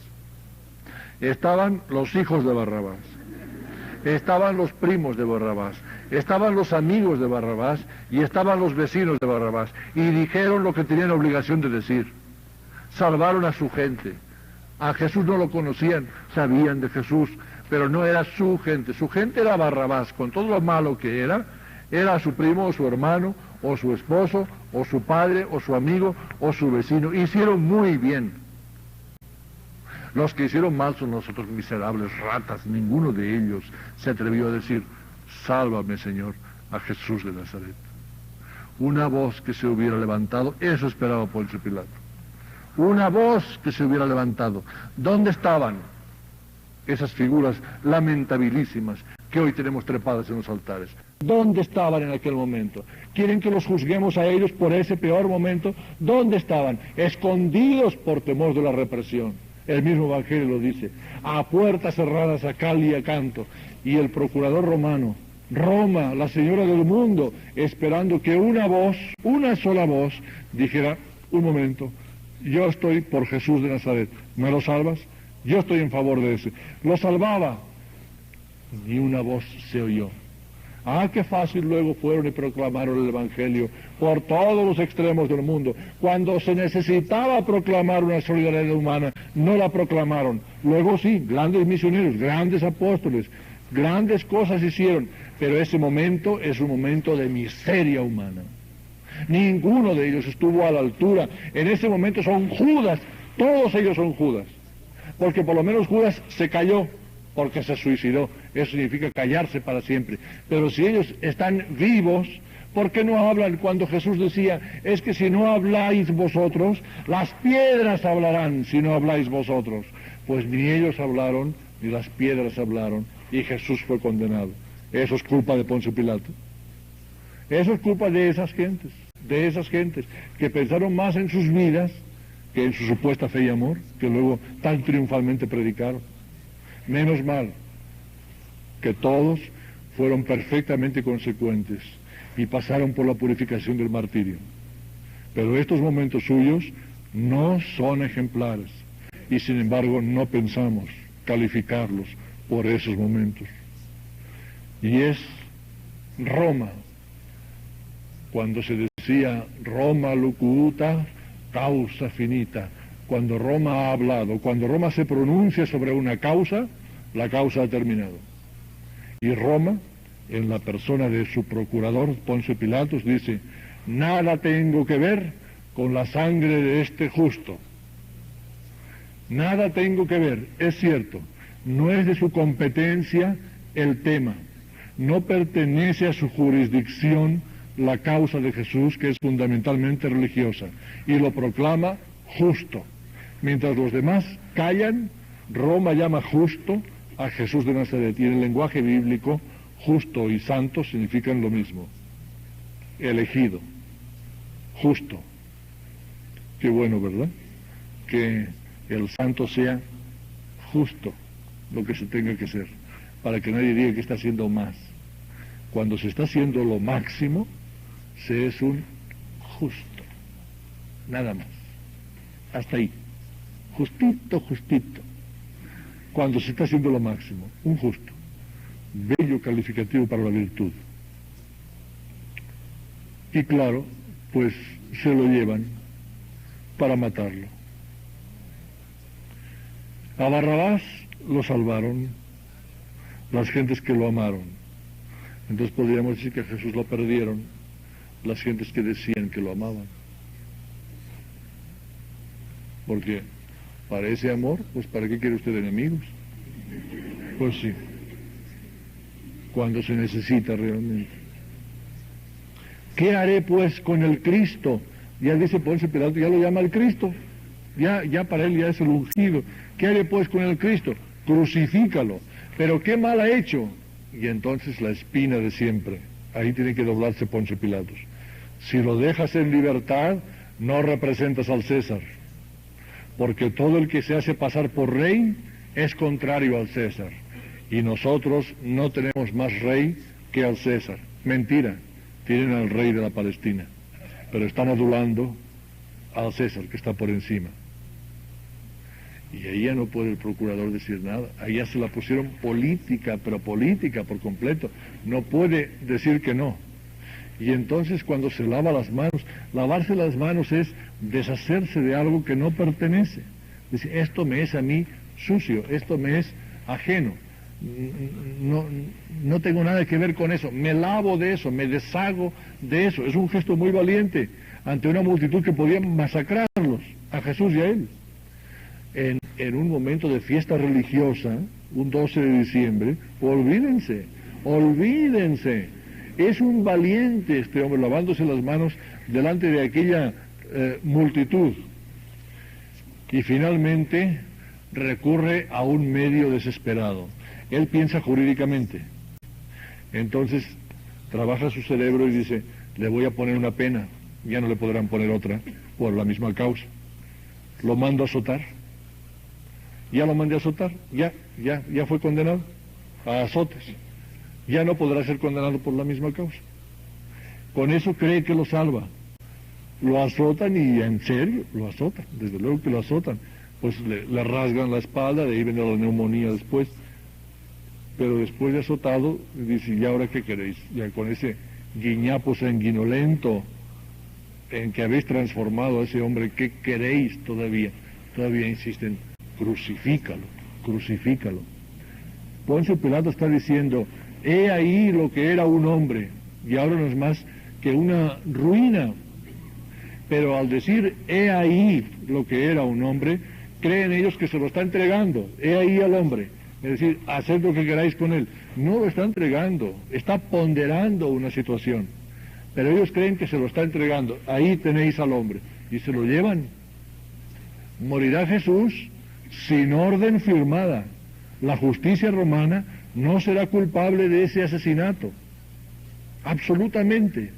Estaban los hijos de Barrabás. Estaban los primos de Barrabás. estaban los amigos de Barrabás y estaban los vecinos de Barrabás, y dijeron lo que tenían obligación de decir. Salvaron a su gente. A Jesús no lo conocían, sabían de Jesús, pero no era su gente era Barrabás, con todo lo malo que era su primo o su hermano, o su esposo, o su padre, o su amigo, o su vecino. Hicieron muy bien. Los que hicieron mal son los otros miserables ratas. Ninguno de ellos se atrevió a decir, sálvame, Señor, a Jesús de Nazaret. Una voz que se hubiera levantado, eso esperaba Poncio Pilato. Una voz que se hubiera levantado. ¿Dónde estaban esas figuras lamentabilísimas que hoy tenemos trepadas en los altares? ¿Dónde estaban en aquel momento? ¿Quieren que los juzguemos a ellos por ese peor momento? ¿Dónde estaban? Escondidos por temor de la represión. El mismo Evangelio lo dice, a puertas cerradas a cal y a canto. Y el procurador romano, Roma, la señora del mundo, esperando que una voz, una sola voz, dijera, un momento, yo estoy por Jesús de Nazaret, ¿me lo salvas? Yo estoy en favor de ese. Lo salvaba. Ni una voz se oyó. Ah, qué fácil luego fueron y proclamaron el Evangelio por todos los extremos del mundo. Cuando se necesitaba proclamar una solidaridad humana, no la proclamaron. Luego sí, grandes misioneros, grandes apóstoles, grandes cosas hicieron, pero ese momento es un momento de miseria humana. Ninguno de ellos estuvo a la altura. En ese momento son Judas, todos ellos son Judas, porque por lo menos Judas se cayó, porque se suicidó. Eso significa callarse para siempre. Pero si ellos están vivos, ¿por qué no hablan cuando Jesús decía, es que si no habláis vosotros, las piedras hablarán si no habláis vosotros? Pues ni ellos hablaron, ni las piedras hablaron, y Jesús fue condenado. Eso es culpa de Poncio Pilato. Eso es culpa de esas gentes que pensaron más en sus vidas que en su supuesta fe y amor, que luego tan triunfalmente predicaron. Menos mal que todos fueron perfectamente consecuentes y pasaron por la purificación del martirio. Pero estos momentos suyos no son ejemplares, y sin embargo no pensamos calificarlos por esos momentos. Y es Roma, cuando se decía Roma locuta causa finita, cuando Roma ha hablado, cuando Roma se pronuncia sobre una causa, la causa ha terminado. Y Roma, en la persona de su procurador Poncio Pilatos, dice, nada tengo que ver con la sangre de este justo. Nada tengo que ver, es cierto, no es de su competencia el tema, no pertenece a su jurisdicción la causa de Jesús, que es fundamentalmente religiosa, y lo proclama justo. Mientras los demás callan, Roma llama justo a Jesús de Nazaret, y en el lenguaje bíblico, justo y santo significan lo mismo. Elegido, justo. Qué bueno, ¿verdad? Que el santo sea justo, lo que se tenga que ser, para que nadie diga que está haciendo más. Cuando se está haciendo lo máximo, se es un justo, nada más. Hasta ahí. Justito, justito. Cuando se está haciendo lo máximo, un justo. Bello calificativo para la virtud. Y claro, pues se lo llevan para matarlo. A Barrabás lo salvaron las gentes que lo amaron. Entonces podríamos decir que a Jesús lo perdieron las gentes que decían que lo amaban. Porque para ese amor, pues ¿para qué quiere usted enemigos? Pues sí, cuando se necesita realmente. ¿Qué haré pues con el Cristo? Ya dice Poncio Pilato, ya lo llama el Cristo, ya para él ya es el ungido. ¿Qué haré pues con el Cristo? Crucifícalo. Pero ¿qué mal ha hecho? Y entonces la espina de siempre, ahí tiene que doblarse Poncio Pilatos. Si lo dejas en libertad, no representas al César, porque todo el que se hace pasar por rey es contrario al César, y nosotros no tenemos más rey que al César. Mentira, tienen al rey de la Palestina, pero están adulando al César que está por encima. Y ahí ya no puede el procurador decir nada. Ahí ya se la pusieron política, pero política por completo. No puede decir que no. Y entonces cuando se lava las manos, lavarse las manos es deshacerse de algo que no pertenece. Dice, esto me es a mí sucio, esto me es ajeno. No tengo nada que ver con eso. Me lavo de eso, me deshago de eso. Es un gesto muy valiente ante una multitud que podía masacrarlos, a Jesús y a él. En un momento de fiesta religiosa, un 12 de diciembre, olvídense. Es un valiente este hombre lavándose las manos delante de aquella multitud. Y finalmente recurre a un medio desesperado. Él piensa jurídicamente. Entonces trabaja su cerebro y dice, le voy a poner una pena, ya no le podrán poner otra por la misma causa. Lo mando a azotar. Ya lo mandé a azotar, ya fue condenado a azotes. Ya no podrá ser condenado por la misma causa. Con eso cree que lo salva. Lo azotan y en serio lo azotan, desde luego que lo azotan. Pues le rasgan la espalda, de ahí viene la neumonía después. Pero después de azotado, dice, ¿y ahora qué queréis? Ya con ese guiñapo sanguinolento en que habéis transformado a ese hombre, ¿qué queréis todavía? Todavía insisten, crucifícalo. Poncio Pilato está diciendo, he ahí lo que era un hombre, y ahora no es más que una ruina. Pero al decir, he ahí lo que era un hombre, creen ellos que se lo está entregando, he ahí al hombre. Es decir, haced lo que queráis con él. No lo está entregando, está ponderando una situación. Pero ellos creen que se lo está entregando. Ahí tenéis al hombre. Y se lo llevan. Morirá Jesús sin orden firmada. La justicia romana no será culpable de ese asesinato. Absolutamente.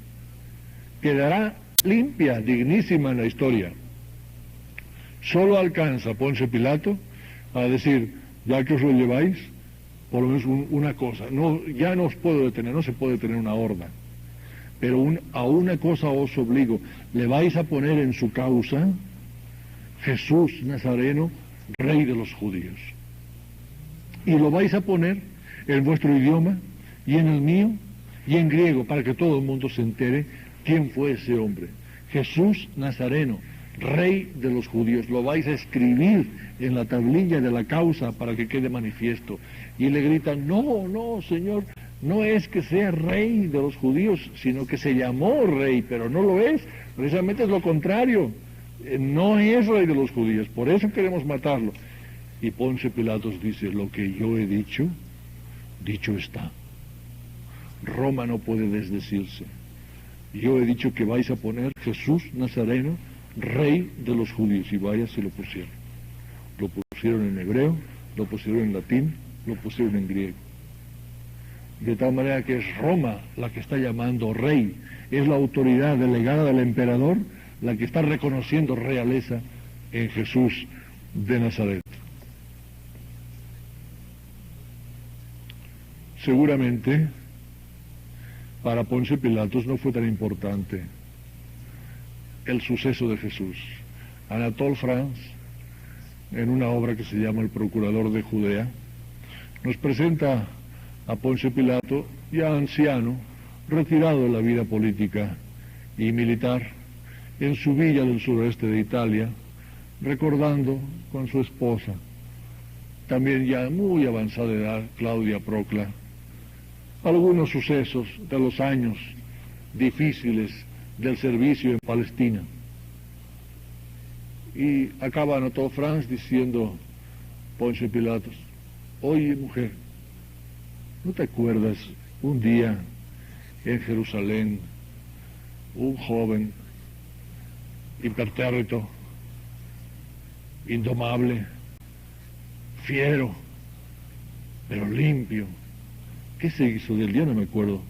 Quedará limpia, dignísima en la historia. Solo alcanza Poncio Pilato a decir, ya que os lo lleváis, por lo menos una cosa, no, ya no os puedo detener, no se puede detener una horda, pero a una cosa os obligo, le vais a poner en su causa Jesús Nazareno, Rey de los judíos. Y lo vais a poner en vuestro idioma y en el mío y en griego, para que todo el mundo se entere quién fue ese hombre. Jesús Nazareno, Rey de los judíos. Lo vais a escribir en la tablilla de la causa para que quede manifiesto. Y le gritan, no, Señor, no es que sea Rey de los judíos, sino que se llamó Rey, pero no lo es. Precisamente es lo contrario. No es Rey de los judíos, por eso queremos matarlo. Y Poncio Pilatos dice, lo que yo he dicho, dicho está. Roma no puede desdecirse. Yo he dicho que vais a poner Jesús Nazareno, Rey de los judíos, y vaya, se lo pusieron. Lo pusieron en hebreo, lo pusieron en latín, lo pusieron en griego. De tal manera que es Roma la que está llamando rey, es la autoridad delegada del emperador la que está reconociendo realeza en Jesús de Nazaret. Seguramente para Poncio Pilatos no fue tan importante el suceso de Jesús. Anatole France, en una obra que se llama El Procurador de Judea, nos presenta a Poncio Pilato, ya anciano, retirado de la vida política y militar, en su villa del suroeste de Italia, recordando con su esposa, también ya muy avanzada edad, Claudia Procla, algunos sucesos de los años difíciles del servicio en Palestina. Y acaba Anatole France diciendo, Poncio Pilatos, oye mujer, ¿no te acuerdas un día en Jerusalén un joven impertérrito, indomable, fiero, pero limpio? ¿Qué se hizo del día? No me acuerdo.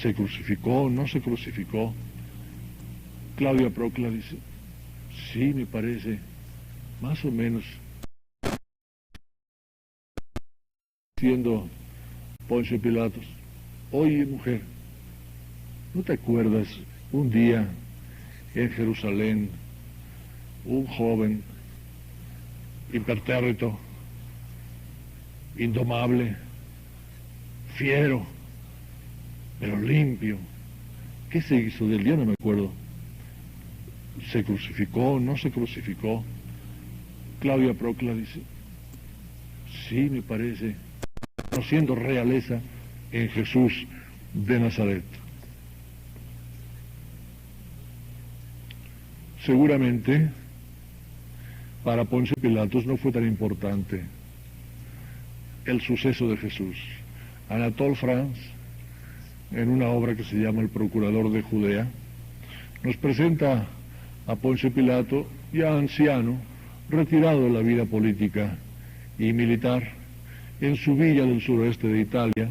¿Se crucificó? ¿No se crucificó? Claudia Procla dice, sí, me parece, más o menos. Diciendo Poncio Pilatos, oye mujer, ¿no te acuerdas un día en Jerusalén un joven impertérrito, indomable, fiero, pero limpio. ¿Qué se hizo del día? No me acuerdo. ¿Se crucificó? ¿No se crucificó? Claudia Procla dice, sí, me parece, conociendo realeza en Jesús de Nazaret. Seguramente para Poncio Pilatos no fue tan importante el suceso de Jesús. Anatole France, en una obra que se llama El Procurador de Judea, nos presenta a Poncio Pilato, ya anciano, retirado de la vida política y militar, en su villa del suroeste de Italia,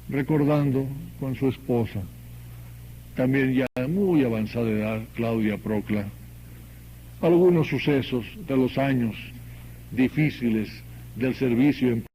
recordando con su esposa, también ya muy avanzada edad, Claudia Procla, algunos sucesos de los años difíciles del servicio en